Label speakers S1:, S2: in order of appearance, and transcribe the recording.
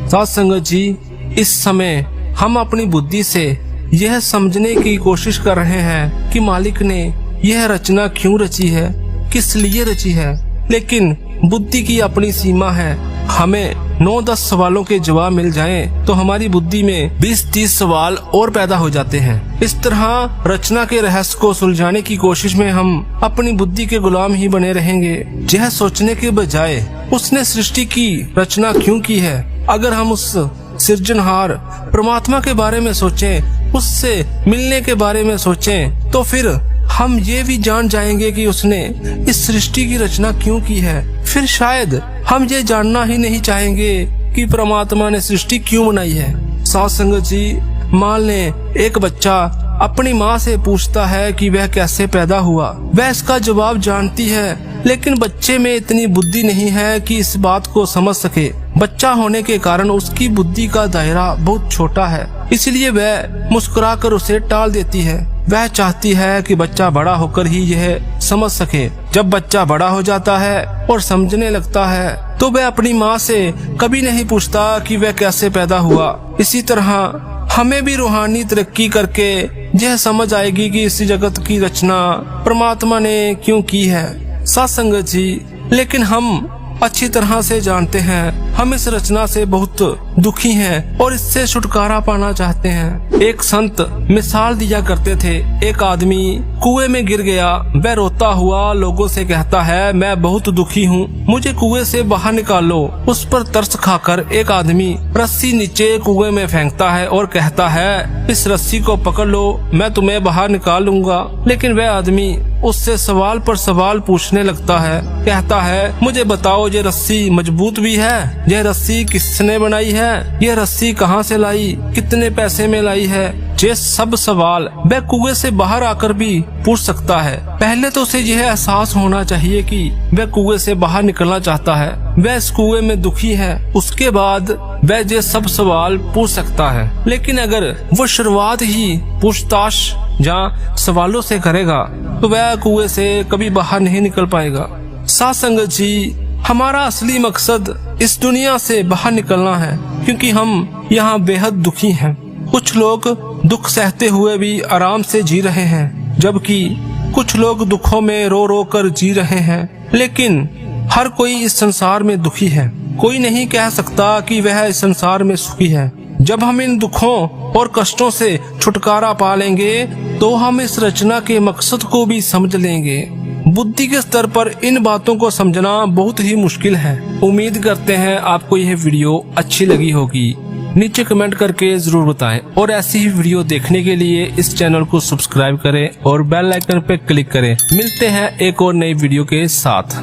S1: साथ संगत जी, इस समय हम अपनी बुद्धि से यह समझने की कोशिश कर रहे हैं कि मालिक ने यह रचना क्यों रची है, किस लिए रची है। लेकिन बुद्धि की अपनी सीमा है। हमें 9-10 सवालों के जवाब मिल जाएं तो हमारी बुद्धि में 20-30 सवाल और पैदा हो जाते हैं। इस तरह रचना के रहस्य को सुलझाने की कोशिश में हम अपनी बुद्धि के गुलाम ही बने रहेंगे। यह सोचने के बजाय उसने सृष्टि की रचना क्यों की है। अगर हम उस सृजनहार परमात्मा के बारे में सोचें, उससे मिलने के बारे में सोचें, तो फिर हम ये भी जान जाएंगे कि उसने इस सृष्टि की रचना क्यों की है। फिर शायद हम ये जानना ही नहीं चाहेंगे कि परमात्मा ने सृष्टि क्यों बनाई है। साथ संगत जी, मान लें एक बच्चा अपनी माँ से पूछता है कि वह कैसे पैदा हुआ। वह इसका जवाब जानती है, लेकिन बच्चे में इतनी बुद्धि नहीं है कि इस बात को समझ सके। बच्चा होने के कारण उसकी बुद्धि का दायरा बहुत छोटा है, इसलिए वह मुस्कुराकर उसे टाल देती है। वह चाहती है कि बच्चा बड़ा होकर ही यह समझ सके। जब बच्चा बड़ा हो जाता है और समझने लगता है तो वह अपनी माँ से कभी नहीं पूछता कि वह कैसे पैदा हुआ। इसी तरह हमें भी रूहानी तरक्की करके यह समझ आएगी कि इस जगत की रचना परमात्मा ने क्यों की है। साथ संगत जी, लेकिन हम अच्छी तरह से जानते हैं हम इस रचना से बहुत दुखी हैं और इससे छुटकारा पाना चाहते हैं। एक संत मिसाल दिया करते थे। एक आदमी कुएं में गिर गया। वह रोता हुआ लोगों से कहता है, मैं बहुत दुखी हूँ, मुझे कुएं से बाहर निकालो। उस पर तरस खाकर एक आदमी रस्सी नीचे कुएं में फेंकता है और कहता है, इस रस्सी को पकड़ लो, मैं तुम्हें बाहर निकाल लूंगा। लेकिन वह आदमी उससे सवाल पर सवाल पूछने लगता है। कहता है, मुझे बताओ, ये रस्सी मजबूत भी है? यह रस्सी किसने बनाई है? यह रस्सी कहाँ से लाई? कितने पैसे में लाई है? ये सब सवाल वह कुएं से बाहर आकर भी पूछ सकता है। पहले तो उसे यह एहसास होना चाहिए कि वह कुएं से बाहर निकलना चाहता है, वह इस कुएं में दुखी है। उसके बाद वह ये सब सवाल पूछ सकता है। लेकिन अगर वो शुरुआत ही पूछताछ या सवालों से करेगा तो वह कुएं से कभी बाहर नहीं निकल पाएगा। साथ संगत जी, हमारा असली मकसद इस दुनिया से बाहर निकलना है, क्योंकि हम यहाँ बेहद दुखी हैं। कुछ लोग दुख सहते हुए भी आराम से जी रहे हैं, जबकि कुछ लोग दुखों में रो रो कर जी रहे हैं। लेकिन हर कोई इस संसार में दुखी है। कोई नहीं कह सकता कि वह इस संसार में सुखी है। जब हम इन दुखों और कष्टों से छुटकारा पा लेंगे तो हम इस रचना के मकसद को भी समझ लेंगे। बुद्धि के स्तर पर इन बातों को समझना बहुत ही मुश्किल है। उम्मीद करते हैं आपको यह वीडियो अच्छी लगी होगी। नीचे कमेंट करके जरूर बताएं और ऐसी ही वीडियो देखने के लिए इस चैनल को सब्सक्राइब करें और बेल आइकन पे क्लिक करें। मिलते हैं एक और नई वीडियो के साथ।